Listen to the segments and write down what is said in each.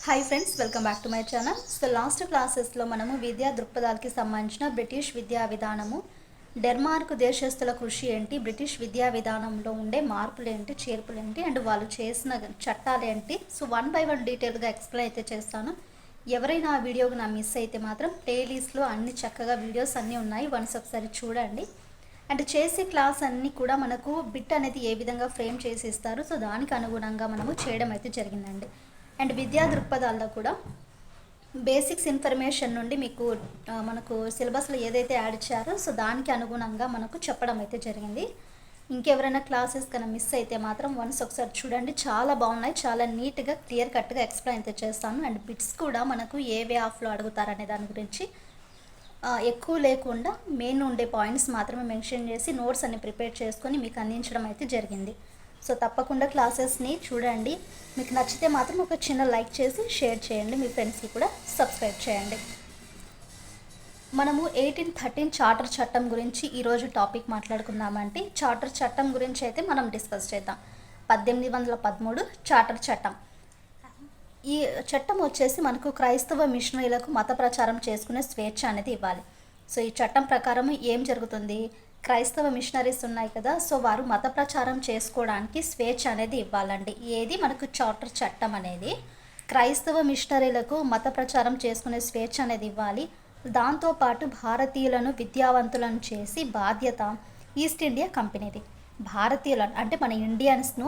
Hi friends, welcome back to my channel. So last క్లాసెస్లో మనము విద్యా దృక్పథాలకి సంబంధించిన బ్రిటిష్ విద్యా విధానము, డెన్మార్క్ దేశస్తుల కృషి ఏంటి, బ్రిటిష్ విద్యా విధానంలో ఉండే మార్పులు ఏంటి, చేర్పులు ఏంటి, అండ్ వాళ్ళు చేసిన చట్టాలు ఏంటి, సో వన్ బై వన్ డీటెయిల్గా ఎక్స్ప్లెయిన్ అయితే చేస్తాను. ఎవరైనా ఆ వీడియోకి మిస్ అయితే మాత్రం ప్లేలిస్ట్లో అన్ని చక్కగా వీడియోస్ అన్నీ ఉన్నాయి, వన్స్ ఒకసారి చూడండి. అండ్ చేసే క్లాస్ అన్నీ కూడా మనకు బిట్ అనేది ఏ విధంగా ఫ్రేమ్ చేసి ఇస్తారు, సో దానికి అనుగుణంగా మనము చేయడం అయితే జరిగిందండి. అండ్ విద్యా దృక్పథాల్లో కూడా బేసిక్స్ ఇన్ఫర్మేషన్ నుండి మీకు మనకు సిలబస్లో ఏదైతే యాడ్ ఇచ్చారో సో దానికి అనుగుణంగా మనకు చెప్పడం అయితే జరిగింది. ఇంకెవరైనా క్లాసెస్ కన్నా మిస్ అయితే మాత్రం వన్స్ ఒకసారి చూడండి, చాలా బాగున్నాయి, చాలా నీట్గా క్లియర్ కట్గా ఎక్స్ప్లెయిన్ అయితే చేస్తాను. అండ్ బిట్స్ కూడా మనకు ఏ వే ఆఫ్లో అడుగుతారనే దాని గురించి ఎక్కువ లేకుండా మెయిన్ ఉండే పాయింట్స్ మాత్రమే మెన్షన్ చేసి నోట్స్ అన్ని ప్రిపేర్ చేసుకొని మీకు అందించడం అయితే జరిగింది. సో తప్పకుండా క్లాసెస్ని చూడండి. మీకు నచ్చితే మాత్రం ఒక చిన్న లైక్ చేసి షేర్ చేయండి, మీ ఫ్రెండ్స్కి కూడా సబ్స్క్రైబ్ చేయండి. మనము 1813 చార్టర్ చట్టం గురించి ఈరోజు టాపిక్ మాట్లాడుకుందామంటే, చార్టర్ చట్టం గురించి అయితే మనం డిస్కస్ చేద్దాం. 1813 చార్టర్ చట్టం. ఈ చట్టం వచ్చేసి మనకు క్రైస్తవ మిషనరీలకు మత ప్రచారం చేసుకునే స్వేచ్ఛ అనేది ఇవ్వాలి. సో ఈ చట్టం ప్రకారం ఏం జరుగుతుంది, క్రైస్తవ మిషనరీస్ ఉన్నాయి కదా, సో వారు మత ప్రచారం చేసుకోవడానికి స్వేచ్ఛ అనేది ఇవ్వాలండి. ఏది మనకు చార్టర్ చట్టం అనేది క్రైస్తవ మిషనరీలకు మత ప్రచారం చేసుకునే స్వేచ్ఛ అనేది ఇవ్వాలి. దాంతోపాటు భారతీయులను విద్యావంతులను చేసి బాధ్యత ఈస్ట్ ఇండియా కంపెనీది. భారతీయులను అంటే మన ఇండియన్స్ను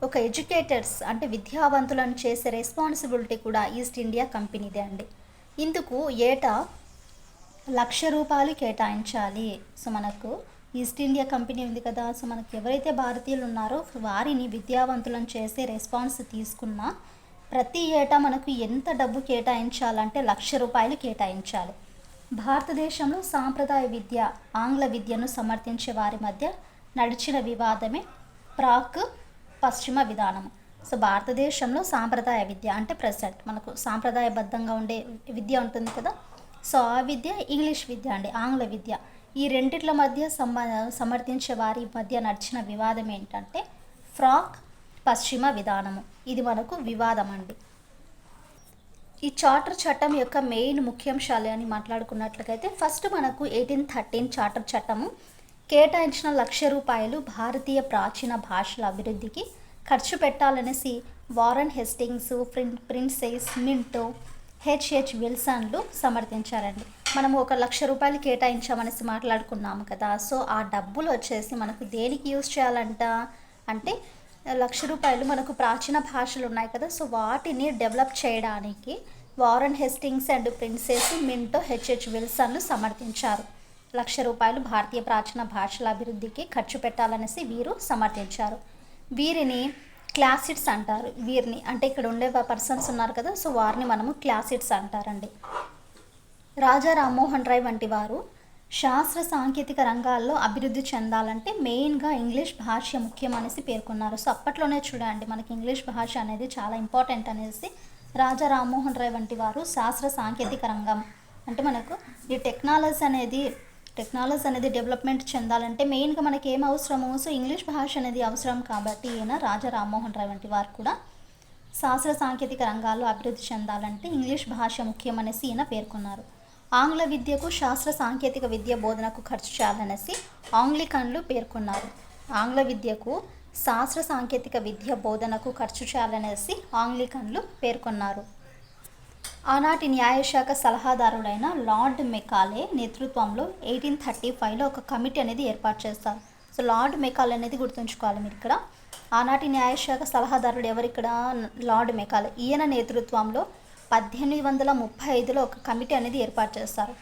ఒక ఎడ్యుకేటర్స్ అంటే విద్యావంతులను చేసే రెస్పాన్సిబిలిటీ కూడా ఈస్ట్ ఇండియా కంపెనీదే అండి. ఇందుకు ఏటా ₹1,00,000 కేటాయించాలి. సో మనకు ఈస్ట్ ఇండియా కంపెనీ ఉంది కదా, సో మనకు ఎవరైతే భారతీయులు ఉన్నారో వారిని విద్యావంతులను చేసే రెస్పాన్స్ తీసుకున్న ప్రతి ఏటా మనకు ఎంత డబ్బు కేటాయించాలంటే ₹1,00,000 కేటాయించాలి. భారతదేశంలో సాంప్రదాయ విద్య, ఆంగ్ల విద్యను సమర్థించే వారి మధ్య నడిచిన వివాదమే ప్రాక్ పశ్చిమ విధానం. సో భారతదేశంలో సాంప్రదాయ విద్య అంటే ప్రెసెంట్ మనకు సాంప్రదాయబద్ధంగా ఉండే విద్య ఉంటుంది కదా, సో ఆ విద్య ఇంగ్లీష్ విద్య అండి, ఆంగ్ల విద్య. ఈ రెండిట్ల మధ్య సమర్థించే వారి మధ్య నడిచిన వివాదం ఏంటంటే ఫ్రాక్ పశ్చిమ విధానము. ఇది మనకు వివాదం అండి. ఈ చార్టర్ చట్టం యొక్క మెయిన్ ముఖ్యాంశాలు అని మాట్లాడుకున్నట్లయితే, ఫస్ట్ మనకు 1813 చార్టర్ చట్టము కేటాయించిన ₹1,00,000 భారతీయ ప్రాచీన భాషల అభివృద్ధికి ఖర్చు పెట్టాలనేసి Warren Hastings, Prinsep Minto, H H విల్సన్లు సమర్థించారండి. మనము ఒక ₹1,00,000 కేటాయించామనేసి మాట్లాడుకున్నాము కదా, సో ఆ డబ్బులు వచ్చేసి మనకు దేనికి యూజ్ చేయాలంట అంటే ₹1,00,000 మనకు ప్రాచీన భాషలు ఉన్నాయి కదా, సో వాటిని డెవలప్ చేయడానికి Warren Hastings and Prinsep Minto, H H విల్సన్లు సమర్థించారు. ₹1,00,000 భారతీయ ప్రాచీన భాషల అభివృద్ధికి ఖర్చు పెట్టాలనేసి వీరు సమర్థించారు. వీరిని క్లాసిట్స్ అంటారు. వీరిని అంటే ఇక్కడ ఉండే పర్సన్స్ ఉన్నారు కదా, సో వారిని మనము క్లాసిట్స్ అంటారండి. రాజా రామ్మోహన్ రాయ్ వంటి వారు శాస్త్ర సాంకేతిక రంగాల్లో అభివృద్ధి చెందాలంటే మెయిన్గా ఇంగ్లీష్ భాష ముఖ్యం అనేసి పేర్కొన్నారు. సో అప్పట్లోనే చూడండి మనకి ఇంగ్లీష్ భాష అనేది చాలా ఇంపార్టెంట్ అనేసి రాజా రామ్మోహన్ రాయ్ వంటి వారు శాస్త్ర సాంకేతిక రంగం అంటే మనకు ఈ టెక్నాలజీ అనేది డెవలప్మెంట్ చెందాలంటే మెయిన్గా మనకి ఏం అవసరము, సో ఇంగ్లీష్ భాష అనేది అవసరం. కాబట్టి ఈయన రాజా రామ్మోహన్ రాయ్ వంటి వారు కూడా శాస్త్ర సాంకేతిక రంగాల్లో అభివృద్ధి చెందాలంటే ఇంగ్లీష్ భాష ముఖ్యం అనేసి ఈయన పేర్కొన్నారు. ఆంగ్ల విద్యకు శాస్త్ర సాంకేతిక విద్య బోధనకు ఖర్చు చేయాలనేసి ఆంగ్లికన్లు పేర్కొన్నారు. ఆంగ్ల విద్యకు శాస్త్ర సాంకేతిక విద్య బోధనకు ఖర్చు చేయాలనేసి ఆంగ్లికన్లు పేర్కొన్నారు. ఆనాటి న్యాయశాఖ సలహాదారుడైన లార్డ్ మెకాలే నేతృత్వంలో 1835లో ఒక కమిటీ అనేది ఏర్పాటు చేస్తారు. సో లార్డ్ మెకాలే అనేది గుర్తుంచుకోవాలి మీరు ఇక్కడ. ఆనాటి న్యాయశాఖ సలహాదారుడు ఎవరిక్కడ, లార్డ్ మెకాలే. ఈయన నేతృత్వంలో 1835లో ఒక కమిటీ అనేది ఏర్పాటు చేస్తారు.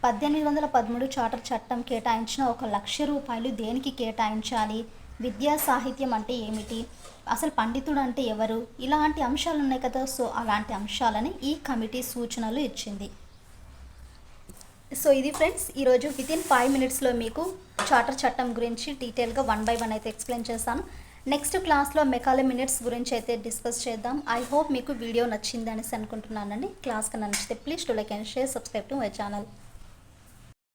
1813 చార్టర్ చట్టం కేటాయించిన ₹1,00,000 దేనికి కేటాయించాలి, విద్యా సాహిత్యం అంటే ఏమిటి, అసలు పండితుడు అంటే ఎవరు, ఇలాంటి అంశాలు ఉన్నాయి కదా, సో అలాంటి అంశాలని ఈ కమిటీ సూచనలు ఇచ్చింది. సో ఇది ఫ్రెండ్స్, ఈరోజు వితిన్ 5 minutesలో మీకు చార్టర్ చట్టం గురించి డీటెయిల్గా 1 by 1 అయితే ఎక్స్ప్లెయిన్ చేస్తాను. నెక్స్ట్ క్లాస్లో మెకాలే మినిట్స్ గురించి అయితే డిస్కస్ చేద్దాం. ఐ హోప్ మీకు వీడియో నచ్చింది అనేసి అనుకుంటున్నానండి. క్లాస్ కన్నా నచ్చితే please to like and share, subscribe to my channel.